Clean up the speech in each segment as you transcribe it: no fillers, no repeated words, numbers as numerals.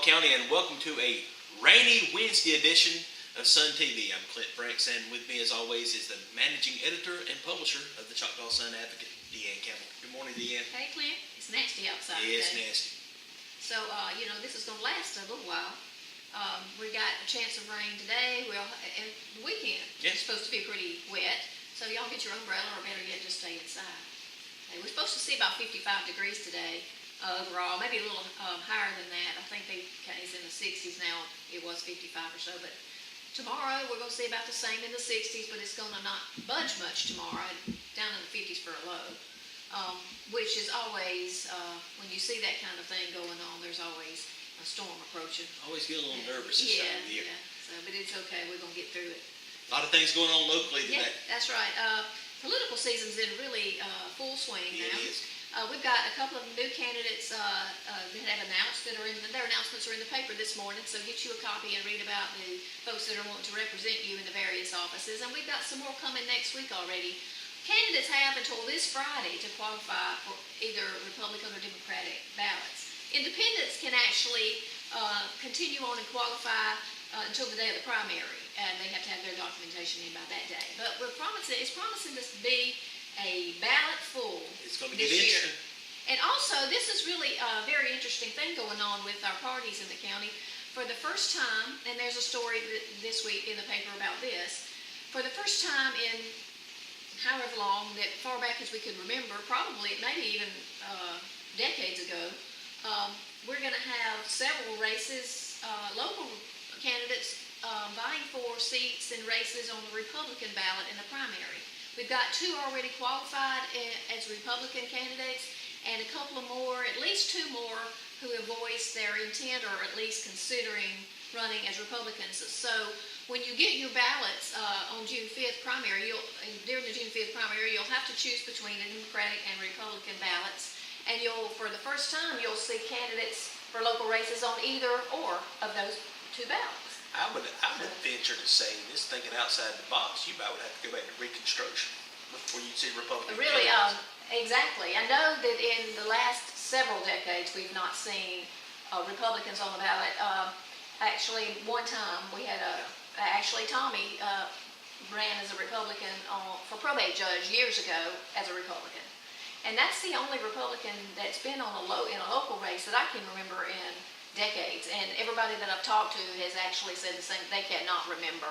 County, and welcome to a rainy Wednesday edition of SunTV. I'm Clint Franks, and with me as always is the managing editor and publisher of the Choctaw Sun Advocate, Deanne Campbell. Good morning, Deanne. Hey, Clint. It's nasty outside Yeah, it's today. nasty. So, this is going to last a little while. We got a chance of rain today. And the weekend Yes. is supposed to be pretty wet. So y'all get your umbrella, or better yet, just stay inside. Okay, we're supposed to see about 55 degrees today overall, maybe a little higher than that. I think it's in the 60s now. It was 55 or so. But tomorrow we're going to see about the same in the 60s, but it's going to not budge much tomorrow, down in the 50s for a low. Which is always, when you see that kind of thing going on, there's always a storm approaching. Always get a little nervous this time of the year. Yeah. So, but it's okay. We're going to get through it. A lot of things going on locally today. Yeah, that's right. Political season's in really full swing now. It is. We've got a couple of new candidates that have announced their announcements are in the paper this morning. So get you a copy and read about the folks that are wanting to represent you in the various offices. And we've got some more coming next week already. Candidates have until this Friday to qualify for either Republican or Democratic ballots. Independents can actually continue on and qualify until the day of the primary, and they have to have their documentation in by that day. But it's promising this to be a ballot full It's going to this get year. interesting. And also, this is really a very interesting thing going on with our parties in the county. For the first time, and there's a story this week in the paper about this, for the first time in however long, that far back as we could remember, probably maybe even decades ago, we're going to have several races, local candidates vying for seats and races on the Republican ballot in the primary. We've got two already qualified as Republican candidates, and a couple of more, at least two more, who have voiced their intent or at least considering running as Republicans. So when you get your ballots on June 5th primary, during the June 5th primary, you'll have to choose between the Democratic and Republican ballots. And for the first time, you'll see candidates for local races on either or of those two ballots. I would venture to say, this thinking outside the box, you might have to go back to Reconstruction before you see Republican Really, candidates. exactly. I know that in the last several decades, we've not seen Republicans on the ballot. Actually, one time we had Tommy ran as a Republican for probate judge years ago as a Republican. And that's the only Republican that's been in a local race that I can remember in decades. And everybody that I've talked to has actually said the same. They cannot remember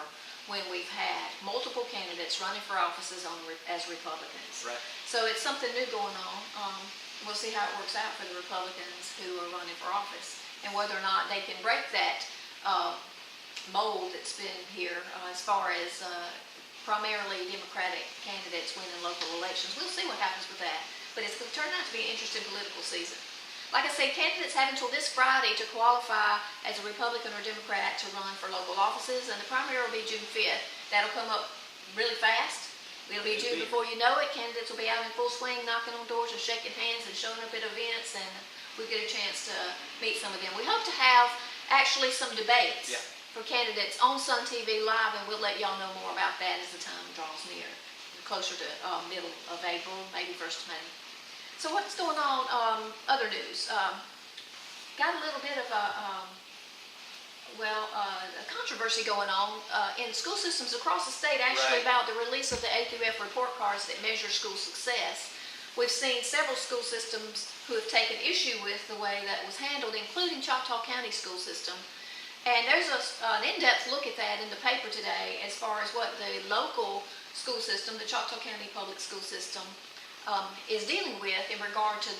when we've had multiple candidates running for offices as Republicans. Right. So it's something new going on. We'll see how it works out for the Republicans who are running for office, and whether or not they can break that mold that's been here as far as primarily Democratic candidates winning local elections. We'll see what happens with that. But it's going to turn out to be an interesting political season. Like I say, candidates have until this Friday to qualify as a Republican or Democrat to run for local offices, and the primary will be June 5th. That'll come up really fast. It'll be June before you know it. Candidates will be out in full swing, knocking on doors and shaking hands and showing up at events, and we get a chance to meet some of them. We hope to have actually some debates for candidates on SunTV Live, and we'll let y'all know more about that as the time draws near, closer to middle of April, maybe 1st of May. So what's going on? Other news. Got a little bit of a controversy going on in school systems across the state, actually, about the release of the A through F report cards that measure school success. We've seen several school systems who have taken issue with the way that was handled, including Choctaw County school system. And there's an in-depth look at that in the paper today as far as what the local school system, the Choctaw County Public School System, is dealing with in regard to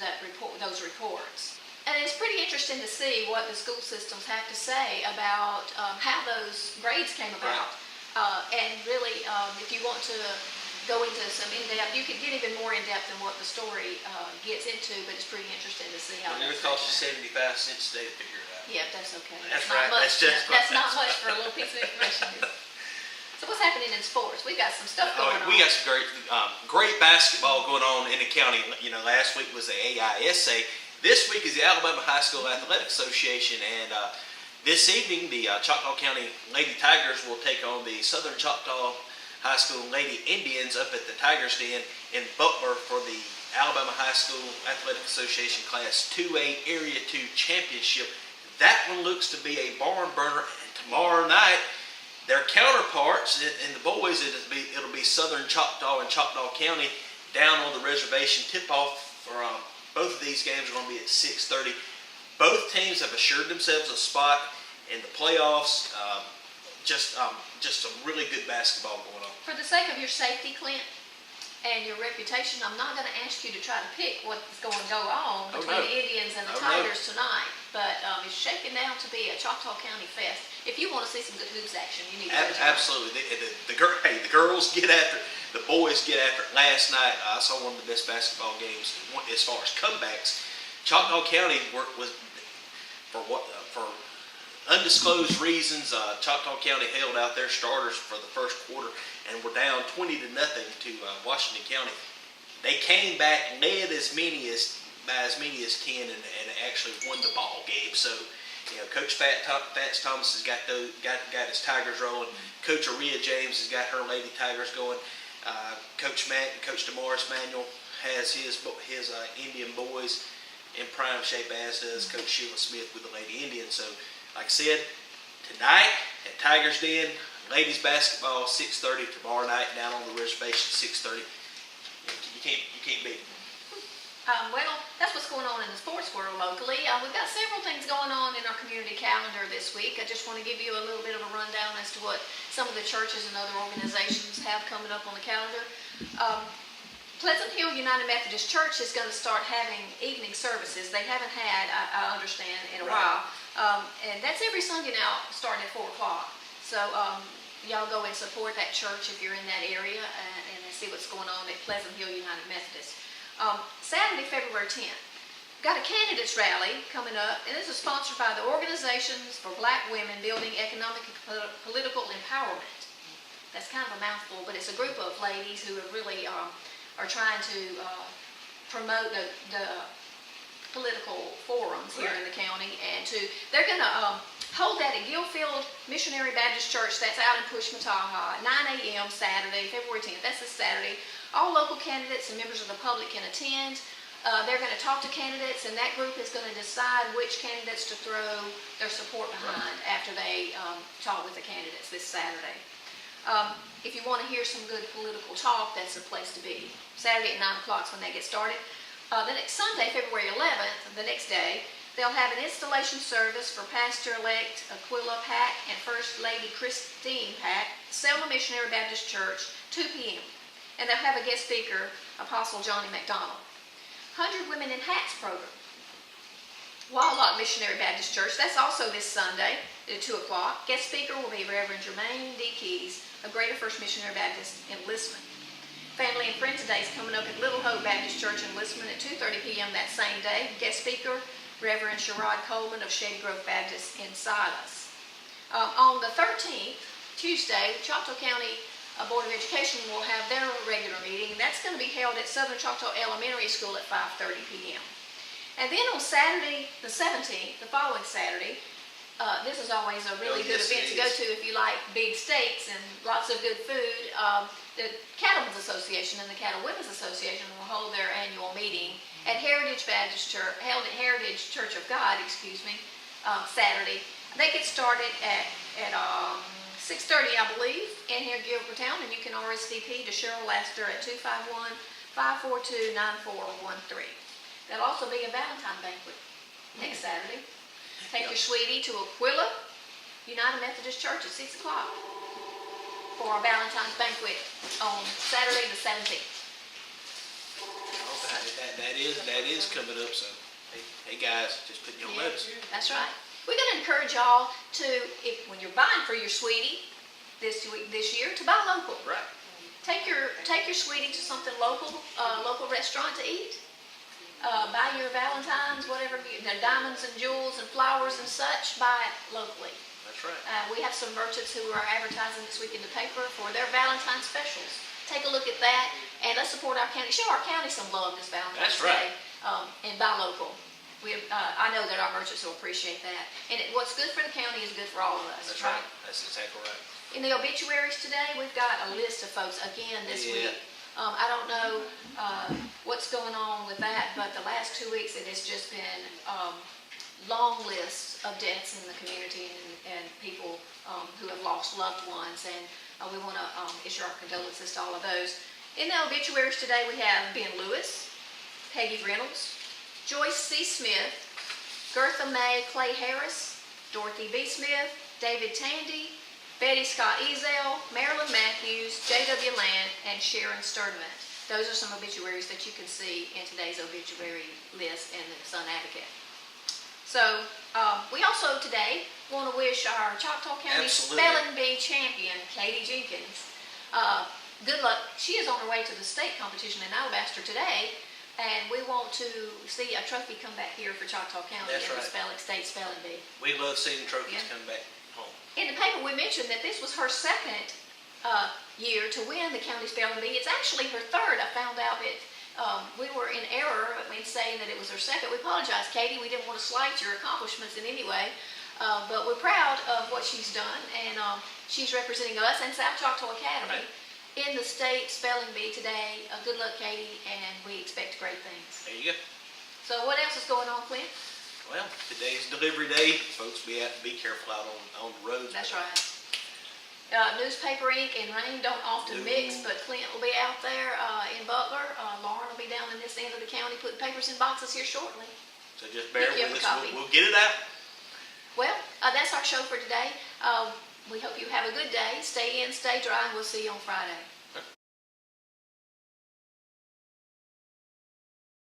those reports. And it's pretty interesting to see what the school systems have to say about how those grades came about. And really, if you want to go into some in-depth, you could get even more in-depth than what the story gets into, but it's pretty interesting to see how It would cost you 75 cents a day to figure it out. Yeah, that's okay. That's not right. Much. That's not much for a little piece of information. So what's happening in sports? We got some stuff going on. We got some great basketball going on in the county. You know, last week was the AISA. This week is the Alabama High School Athletic Association, and this evening the Choctaw County Lady Tigers will take on the Southern Choctaw High School Lady Indians up at the Tigers Den in Butler for the Alabama High School Athletic Association Class 2A Area 2 Championship. That one looks to be a barn burner. And tomorrow night, their counterparts in the boys, it'll be Southern Choctaw and Choctaw County down on the reservation. Tip-off for both of these games are going to be at 6:30. Both teams have assured themselves a spot in the playoffs. Just some really good basketball going on. For the sake of your safety, Clint, and your reputation, I'm not going to ask you to try to pick what's going to go on between the Indians and the Tigers tonight. But it's shaking down to be a Choctaw County fest. If you want to see some good hoops action, you need to go to Absolutely. The girls get after it. The boys get after it. Last night, I saw one of the best basketball games as far as comebacks. Choctaw County was for undisclosed reasons. Choctaw County held out their starters for the first quarter and were down 20-0 to Washington County. They came back, led as many as 10, and actually won the ball game. So, Coach Fats Thomas has got his Tigers rolling. Coach Aria James has got her Lady Tigers going. Coach Matt and Coach DeMaurice Manuel has his Indian boys in prime shape, as does Coach Sheila Smith with the Lady Indians. So, like I said, tonight at Tigers Den, ladies basketball 6:30. Tomorrow night down on the reservation 6:30. You can't beat it. Well, that's what's going on in the sports world locally. We've got several things going on in our community calendar this week. I just want to give you a little bit of a rundown as to what some of the churches and other organizations have coming up on the calendar. Pleasant Hill United Methodist Church is going to start having evening services. They haven't had, I understand, in a while. And that's every Sunday now, starting at 4 o'clock. So y'all go and support that church if you're in that area and see what's going on at Pleasant Hill United Methodist. Saturday, February 10th, got a candidates rally coming up, and this is sponsored by the Organizations for Black Women Building Economic and Political Empowerment. That's kind of a mouthful, but it's a group of ladies who are really are trying to promote the political forums here in the county, and they're going to hold that at Gilfield Missionary Baptist Church. That's out in Pushmataha, 9 a.m. Saturday, February 10th. That's this Saturday. All local candidates and members of the public can attend. They're going to talk to candidates, and that group is going to decide which candidates to throw their support behind after they talk with the candidates this Saturday. If you want to hear some good political talk, that's the place to be. Saturday at 9 o'clock is when they get started. The next Sunday, February 11th, the next day, they'll have an installation service for Pastor-elect Aquila Pack and First Lady Christine Pack, Selma Missionary Baptist Church, 2 p.m. And they'll have a guest speaker, Apostle Johnny McDonald. 100 Women in Hats program. Wildlock Missionary Baptist Church, that's also this Sunday at 2 o'clock. Guest speaker will be Reverend Jermaine D. Keys of Greater First Missionary Baptist in Listman. Family and Friends Day is coming up at Little Hope Baptist Church in Listman at 2:30 p.m. that same day. Guest speaker, Reverend Sherrod Coleman of Shady Grove Baptist in Silas. On the 13th, Tuesday, Choctaw County Board of Education will have their regular meeting. That's going to be held at Southern Choctaw Elementary School at 5:30 p.m. And then on Saturday, the 17th, the following Saturday, this is always a really good event to go to if you like big steaks and lots of good food. The Cattlemen's Association and the Cattle Women's Association will hold their annual meeting at Heritage Baptist Church, held at Heritage Church of God, Saturday. They get started at 6:30, I believe, in here in Gilbertown, and you can RSVP to Cheryl Laster at 251-542-9413. There'll also be a Valentine banquet next Saturday. Take your sweetie to Aquila United Methodist Church at 6 o'clock for a Valentine's banquet on Saturday the 17th. That is coming up, so hey guys, just putting your notes. That's right. We're going to encourage y'all to, when you're buying for your sweetie this year, to buy local. Right. Take your sweetie to something local restaurant to eat. Buy your Valentine's, whatever, their diamonds and jewels and flowers and such, buy it locally. That's right. We have some merchants who are advertising this week in the paper for their Valentine's specials. Take a look at that, and let's support our county. Show our county some love this Valentine's Day, and buy local. I know that our merchants will appreciate that. And what's good for the county is good for all of us. That's right. That's exactly right. In the obituaries today, we've got a list of folks again this week. I don't know what's going on with that, but the last 2 weeks it has just been long list of deaths in the community and people who have lost loved ones, and we want to issue our condolences to all of those. In the obituaries today, we have Ben Lewis, Peggy Reynolds, Joyce C. Smith, Gertha May Clay Harris, Dorothy B. Smith, David Tandy, Betty Scott Ezel, Marilyn Matthews, J.W. Land, and Sharon Sturdivant. Those are some obituaries that you can see in today's obituary list in the Sun Advocate. So we also today want to wish our Choctaw County Absolutely. Spelling Bee champion, Katie Jenkins, good luck. She is on her way to the state competition in Alabaster today, and we want to see a trophy come back here for Choctaw County That's in the right. state spelling bee. We love seeing trophies Yeah. come back home. In the paper, we mentioned that this was her second year to win the county spelling bee. It's actually her third. I found out that we were in error in saying that it was her second. We apologize, Katie. We didn't want to slight your accomplishments in any way, but we're proud of what she's done, and she's representing us and South Choctaw Academy in the state spelling bee today. Good luck, Katie, and we expect great things. There you go. So what else is going on, Clint? Well, today's delivery day. Folks, be careful out on the roads. That's right. Newspaper ink and rain don't often mix, but Clint will be out there in Butler. Lauren will be down in this end of the county putting papers in boxes here shortly. So just bear Pick you with up a us. copy. We'll get it out. Well, that's our show for today. We hope you have a good day. Stay in, stay dry, and we'll see you on Friday.